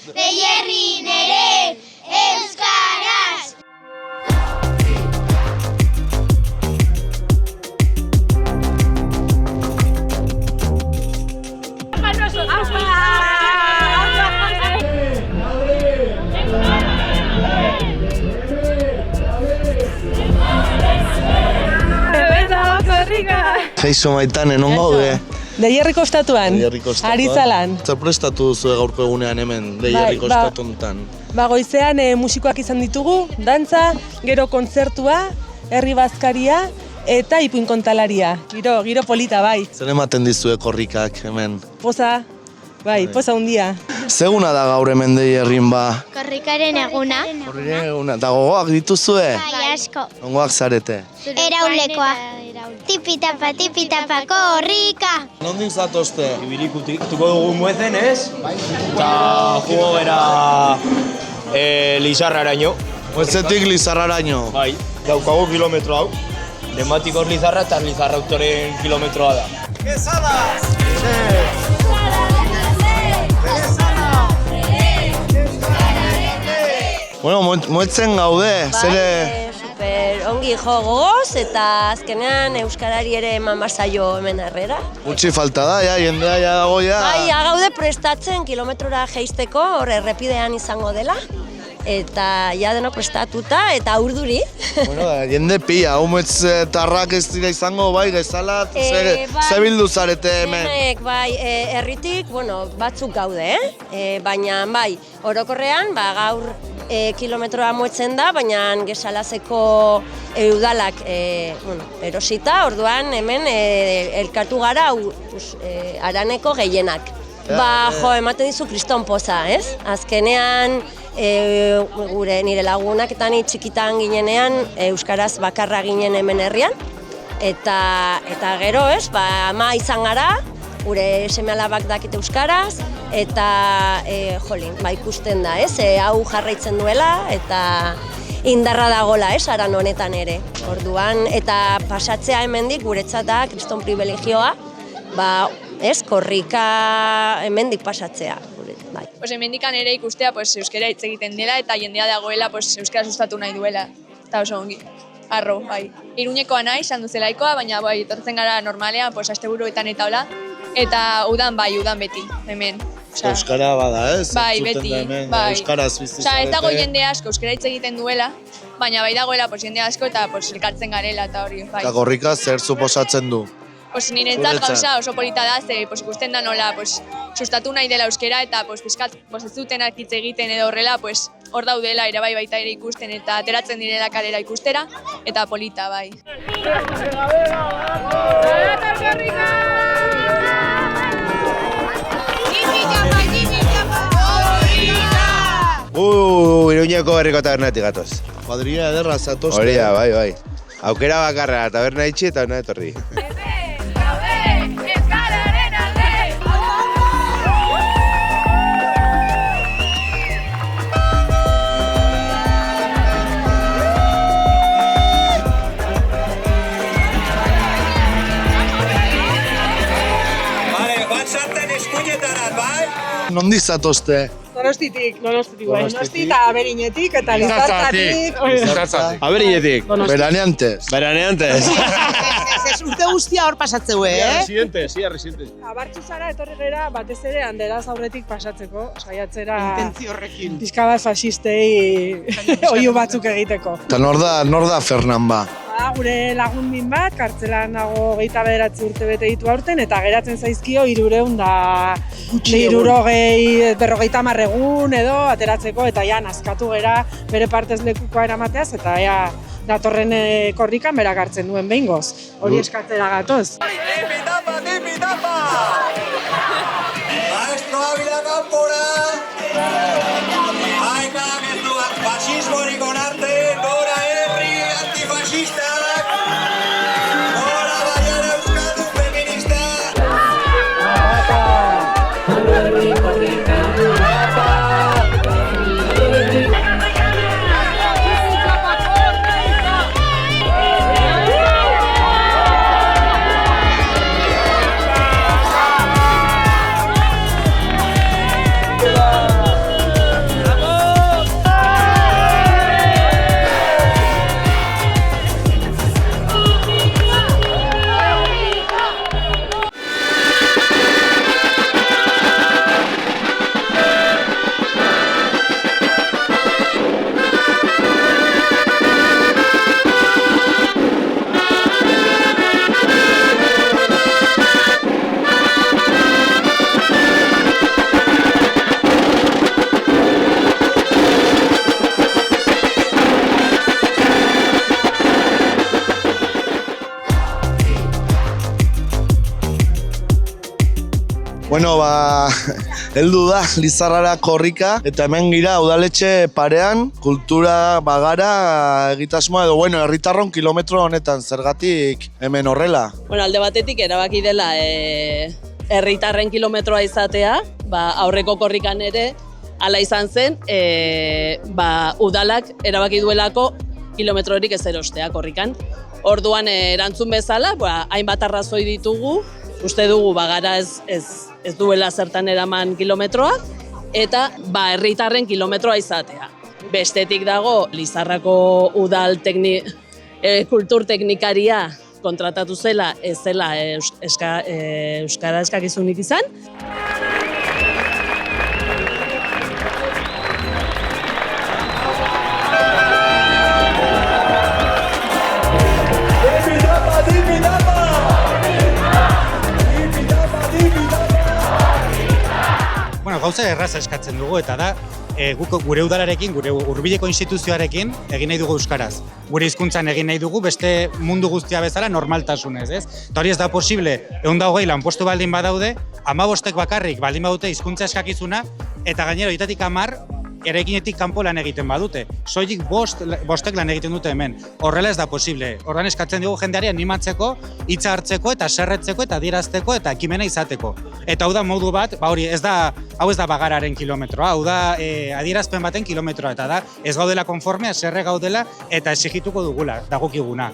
Beierrin ere, euskaraz! Kaixo Maitane, non gaude? Deierriko estatuan, Aritzalan. Zer prestatu duzue gaurko egunean hemen, Deierriko estatu honetan? Goizean musikoak izan ditugu, dantza, gero kontzertua, herri bazkaria eta ipuin kontalaria. Giro polita, bai. Zer ematen dizue korrikak hemen? Poza, bai, poza hundia. Zeguna da gaur hemen Deierrin ba? Korrikaren eguna. Korrikaren eguna, eta gogoak dituzue? Bai, asko. Ongoak zarete? Eraulekoa. Tipitapa, korrika! Nondik zatozte? Ibilikutuko dugu muezen, ez? Eta jugo bera Lizarraraino. Muezetik Lizarraraino. Bai, daukago kilometro hau. Dematikor Lizarra eta Lizarra autoren kilometroa da. Gezadas! Bueno, moetzen gaude, zere... Ongi jo gogoz eta azkenean euskarari ere eman bazaio hemen herrera. Gutxi falta da, jendea dago ja. Bai, gaude prestatzen kilometrora jeisteko, hor errepidean izango dela. Eta ja deno prestatuta eta urduri. Bueno, jende pila, humetz tarrak ez dira izango, bai, gezala, ze bildu zarete hemen? Bai, herritik, batzuk gaude, baina bai, orokorrean, gaur kilometroa muetzen da, baina Gesalazeko udalak erosita, orduan hemen elkartu gara Araneko gehienak. Ematen dizu kriston poza, ez? Azkenean, nire lagunak eta ni txikitan ginenean euskaraz bakarra ginen hemen herrian. Eta gero, ez, ama izan gara, gure seme-alabak dakite euskaraz, eta ikusten da, ez, hau jarraitzen duela, eta indarra dagola, ez, Aran honetan ere. Orduan, eta pasatzea hemendik guretzat da, kriston privilegioa, ez, korrika hemendik pasatzea. Hemendikan ere ikustea euskara hitz egiten dela eta jendea dagoela euskara sustatu nahi duela. Eta oso ongi. Arro, bai. Iruñekoa nahi, sanduzelaikoa, baina etortzen gara normalean, asteburuetan eta hola. Eta udan beti, hemen. Euskara bada, ez? Bai, beti, bai. Euskaraz bizizarete. Ez dago jende asko euskara hitz egiten duela, baina bai dagoela jende asko eta elkartzen garela eta hori, bai. Eta korrika zer suposatzen du? Niretzat gauza oso polita da, ze ikusten da nola sustatu nahi dela euskara eta pizkat ez dutenak hitz egiten edo horrela, hor daudela ere bai baita ere ikusten eta ateratzen direla kalera ikustera eta polita bai. Iruñeko herriko tabernatik gatoz. Kuadrilla ederra zatozte. Hori da, bai. Aukera bakarra, taberna itxi eta hona etorri. Nondi zatozte? Donostitik, Donosti eta Aberiñetik eta Lizartzatik. Aberiñetik. Beraneantez. Urte guztia hor pasatzeu, Residentes. Abartzu zara etorri gera batez ere handeraz aurretik pasatzeko, saiatzera intentzio horrekin. pixka bat fasistei oihu batzuk egiteko. Eta nor da Fernan ba? Gure lagundin bat, kartzelan dago 29 urte bete ditu aurten, eta geratzen zaizkio 350 egun edo ateratzeko, eta ja nazkatu gera bere partez lekukoa eramateaz, eta datorren korrikan berak hartzen duen behingoz. Hori eskatzera gatoz. Tipitapa! Maestro Ávila kanpora! Aika agertuak fasismorik onarte, gora herri antifasistak! Gora baian euskaldun feministak! Bueno, heldu da Lizarrara korrika, eta hemen gira udaletxe parean, kultura bagara egitasmoa edo, bueno, herritarron kilometro honetan, zergatik hemen horrela. Bueno, alde batetik erabaki dela herritarren kilometroa izatea, aurreko korrikan ere, hala izan zen, udalak erabaki duelako kilometrorik ez erostea korrikan. Orduan erantzun bezala, hainbat arrazoi ditugu, uste dugu bagara ez duela zertan eraman kilometroa, eta herritarren kilometroa izatea. Bestetik dago, Lizarrako udal kultur teknikaria kontratatu zela, ez zela euskara eskakizunik izan. Bueno, gauza erraza eskatzen dugu eta da guk gure udalarekin, gure hurbileko instituzioarekin egin nahi dugu euskaraz. Gure hizkuntzan egin nahi dugu beste mundu guztia bezala normaltasunez, ez? Eta hori ez da posible, 120 lanpostu baldin badaude, 15 bakarrik baldin badute hizkuntza eskakizuna eta gainera horietatik 10 eraikinetik kanpo lan egiten badute. Soilik bostek lan egiten dute hemen. Horrela ez da posible. Ordan eskatzen dugu jendeari animatzeko, hitza hartzeko eta serretzeko eta adierazteko eta ekimena izateko. Eta hau da modu bat, hau ez da bagararen kilometroa, hau da adierazpen baten kilometroa eta da ez gaudela konformea, serre gaudela eta exigituko dugula, dagokiguna.